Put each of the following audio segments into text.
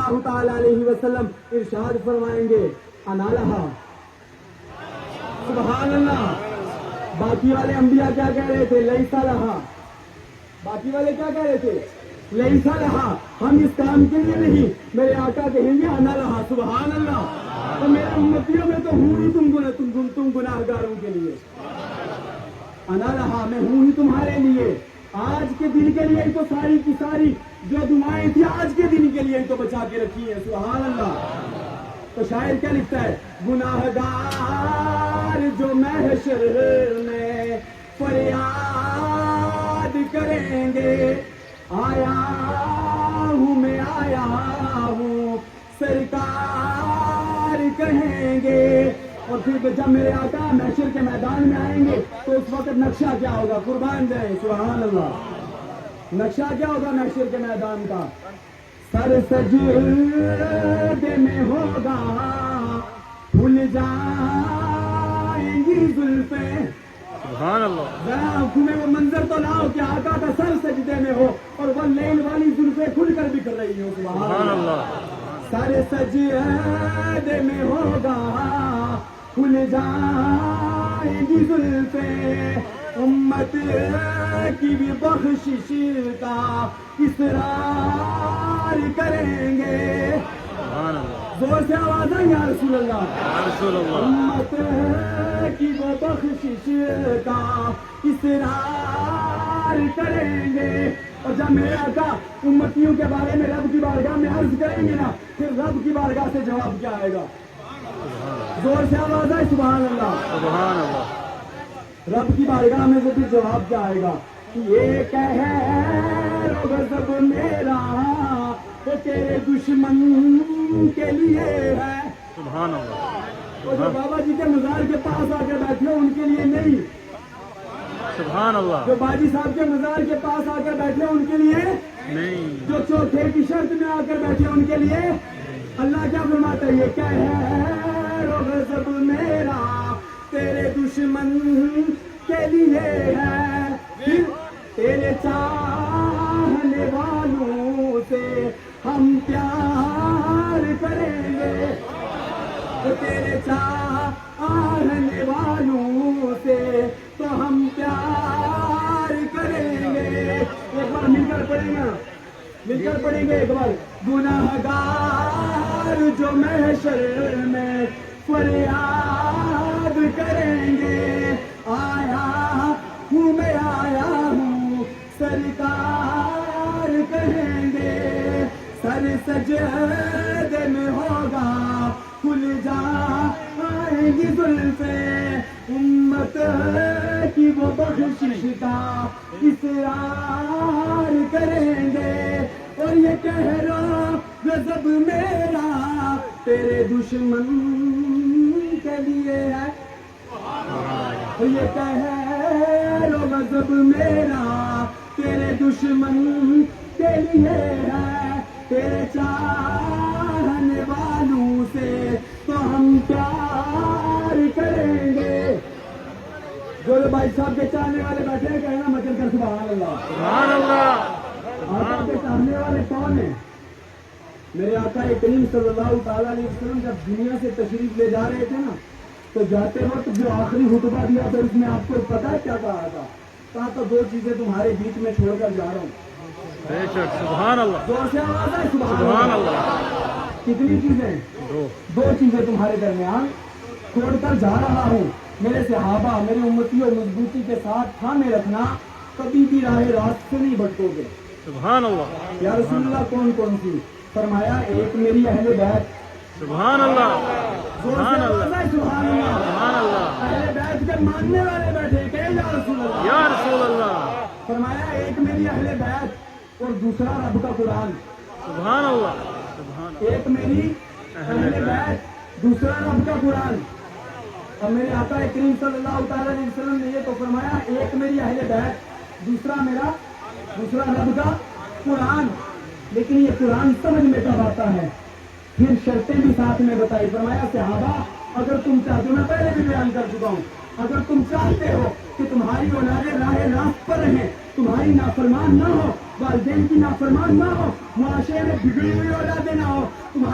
اللہ تعالی علیہ وسلم ارشاد فرمائیں گے انا لہا. سبحان اللہ. باقی والے انبیاء کیا کہہ رہے تھے؟ لیسا لہا. باقی والے کیا کہہ رہے تھے؟ لیسا لہا. ہم اس کام کے لیے نہیں. میرے آقا کہیں گے انا لہا. سبحان اللہ. تو میرے امتیوں میں تو ہوں ہی تم گناہ گاروں کے لیے. انا لہا، میں ہوں ہی تمہارے لیے. آج کے دن کے لیے تو ساری کی ساری جو دعائیں تھی آج کے دن کے لیے تو بچا کے رکھی ہے. سبحان اللہ. تو شاعر کیا لکھتا ہے؟ گناہ گار جو محشر میں فریاد کریں گے، آیا ہوں میں آیا ہوں سرکار کہیں گے. اور پھر جب میرے آقا محشر کے میدان میں آئیں گے تو اس وقت نقشہ کیا ہوگا؟ قربان جائیں. سبحان اللہ. نقشہ کیا ہوگا محشر کے میدان کا؟ سر سجدے میں ہوگا، بھول جائیں گی زلفیں. سبحان اللہ. ذرا آنکھوں میں وہ منظر تو لاؤ کہ آقا کا سر سجدے میں ہو اور وہ لیل والی زلفیں کھل کر بکھر رہی ہو. سبحان اللہ. سر سجدے میں ہوگا، کھل جائیں گی زلفیں. امت کی بھی بخشش کا اصرار کریں گے. سبحان اللہ. زور سے آواز آئی یا رسول اللہ. یا رسول اللہ. امت کی وہ بخشش کا اصرار کریں گے. اور جب میرے آقا امتیوں کے بارے میں رب کی بارگاہ میں عرض کریں گے نا، پھر رب کی بارگاہ سے جواب کیا آئے گا؟ زور سے آواز آئے سبحان اللہ. سبحان اللہ. رب کی بارگاہ میں سے بھی جواب کیا آئے گا؟ یہ قہر و غضب میرا وہ تیرے دشمن کے لیے ہے. سبحان اللہ. وہ جو بابا جی کے مزار کے پاس آ کر بیٹھے ان کے لیے نہیں. سبحان اللہ. جو باجی صاحب کے مزار کے پاس آ کر بیٹھے ان کے لیے نہیں. جو چوتھے کی شرط میں آ کر بیٹھے ان کے لیے. اللہ کیا فرماتا ہے؟ یہ قہر و غضب میرا تیرے دشمن کے لیے ہے. پھر تیرے چاہنے والوں سے ہم پیار کریں گے. تیرے چاہنے والوں سے تو ہم پیار کریں گے. ایک بار مل کر پڑھیں گے، مل کر پڑھیں گے ایک بار. گناہ گار جو محشر میں فریاد کریں گے، آیا ہوں میں آیا ہوں سرکار کہیں گے. سر سجدے میں ہوگا، کھل جائیں گی زلفیں. امت کی وہ بخشش کا اصرار کریں گے. اور یہ قہر و غضب میرا تیرے دشمن کے لیے ہے. یہ قہر و غضب میرا تیرے دشمن کے لیے ہے. تیرے چاہنے والوں سے تو ہم پیار کریں گے. جو بھائی صاحب کے چاہنے والے بیٹھے ہیں کہنا مچل کر سبحان اللہ. سبحان اللہ. آقا کے چاہنے والے کون ہیں؟ میرے آقا کریم صلی اللہ تعالیٰ علیہ وسلم جب دنیا سے تشریف لے جا رہے تھے نا، تو جاتے وقت جو آخری خطبہ دیا تھا اس میں آپ کو پتا ہے کیا کہا تھا؟ کہا تو دو چیزیں تمہارے بیچ میں چھوڑ کر جا رہا ہوں. بے شک. سبحان اللہ. زور سے آواز ہے سبحان اللہ. کتنی چیزیں؟ دو چیزیں تمہارے درمیان چھوڑ کر جا رہا ہوں. میرے صحابہ میری امتی اور مضبوطی کے ساتھ تھامے رکھنا، کبھی بھی راہ راست سے نہیں بھٹکو گے. سبحان اللہ. یا رسول اللہ کون کون سی؟ فرمایا ایک میری اہل بیت. سبحان اللہ. سبحان اللہ. سبحان اللہ. سبحان اللہ. اہل بیت کے ماننے والے بیٹھے کہ یا رسول اللہ. یا رسول اللہ. فرمایا ایک میری اہل بیت اور دوسرا رب کا قرآن. سبحان اللہ. سبحان اللہ. ایک میری اہل بیت، دوسرا رب کا قرآن. اور میرے آقا کریم صلی اللہ تعالیٰ علیہ وسلم نے یہ تو فرمایا ایک میری اہل بیت، دوسرا رب کا قرآن. لیکن یہ قرآن سمجھ میں کب آتا ہے؟ پھر شرطیں بھی ساتھ میں بتائی. فرمایا صحابہ اگر تم چاہتے ہو، میں پہلے بھی بیان کر چکا ہوں، اگر تم چاہتے ہو کہ تمہاری اولادیں راہ راست پر رہیں، تمہاری نافرمان نہ ہو، والدین کی نافرمان نہ ہو، معاشرے میں بگڑی ہوئی اولادیں نہ ہو،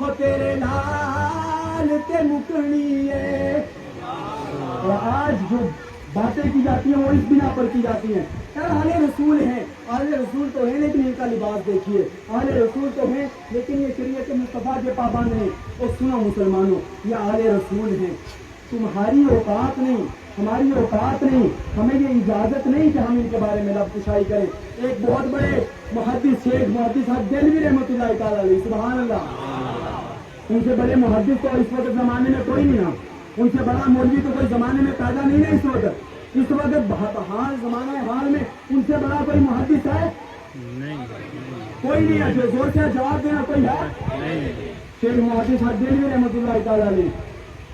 ہو تیرے لال تے مکنیے. اور آج جو باتیں کی جاتی ہیں وہ اس بنا پر کی جاتی ہیں. یار اہل رسول ہیں, اہل رسول تو ہیں, لیکن ان کا لباس دیکھیے. اہل رسول تو ہیں لیکن یہ شریعت مصطفیٰ کے پابند ہیں. اور سنو مسلمانوں, یہ اہل رسول ہیں. تمہاری اوقات نہیں, ہماری اوقات نہیں, ہمیں یہ اجازت نہیں کہ ہم ان کے بارے میں لفظ کشائی کریں. ایک بہت بڑے محدث شیخ محدث صاحب دہلوی رحمۃ اللہ تعالیٰ علیہ, سبحان اللہ, ان سے بڑے محدث تو اس وقت زمانے میں کوئی نہیں نا. ان سے بڑا مولوی تو کوئی زمانے میں پیدا نہیں ہے اس وقت. اس وقت حال زمانہ حال میں ان سے بڑا کوئی محدث ہے؟ نہیں, کوئی نہیں ہے. جو زور سے جواب دینا کوئی ہے؟ نہیں. شیخ محدث صاحب دہلوی رحمۃ اللہ تعالیٰ علیہ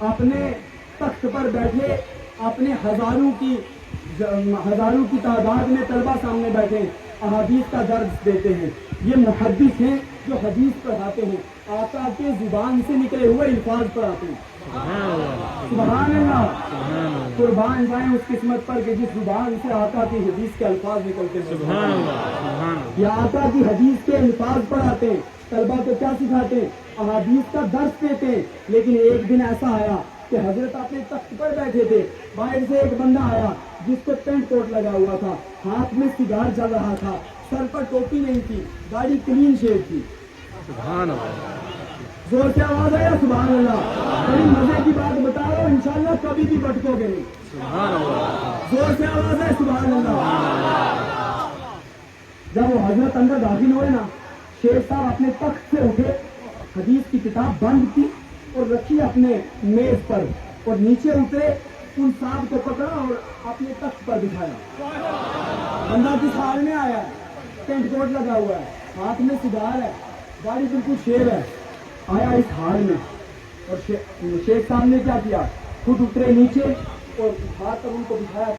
اپنے تخت پر بیٹھے, اپنے ہزاروں کی تعداد میں طلبہ سامنے بیٹھے احادیث کا درس دیتے ہیں. یہ محدث ہیں جو حدیث پڑھاتے ہیں, آقا کے زبان سے نکلے ہوئے الفاظ پڑھاتے ہیں. سبحان اللہ, سبحان اللہ, سبحان اللہ, قربان جائیں اس قسمت پر کہ جس زبان سے آقا کی حدیث کے الفاظ نکلتے ہیں. سبحان اللہ, سبحان اللہ. یہ آقا کی حدیث کے الفاظ پڑھاتے ہیں, طلبہ کو کیا سکھاتے ہیں؟ احادیث کا درس دیتے ہیں. لیکن ایک دن ایسا آیا کہ حضرت اپنے تخت پر بیٹھے تھے, باہر سے ایک بندہ آیا جس کو پینٹ کوٹ لگا ہوا تھا, ہاتھ میں سگار جل رہا تھا, سر پر ٹوپی نہیں تھی, گاڑی کلین شیو تھی. سبحان اللہ, زور سے آواز آیا سبحان اللہ. بڑی مزے کی بات بتا رہا ہوں, انشاءاللہ کبھی بھی بھٹکو گے نہیں. سبحان اللہ, زور سے آواز ہے سبحان اللہ. جب وہ حضرت اندر داخل ہوئے نا, شیخ صاحب اپنے تخت سے اٹھے, حدیث کی کتاب بند کی اور رکھی اپنے میز پر, اور نیچے اترے, ان صاحب کو پکڑا اور اپنے تخت پر بٹھایا. بندہ کس حال میں آیا ہے؟ پینٹ کوٹ لگا ہوا ہے, ہاتھ میں سگار ہے, گاڑی بالکل شیو ہے, آیا اس حال میں. اور شیخ صاحب نے کیا کیا؟ خود اترے نیچے اور اٹھا کر ان کو بٹھایا.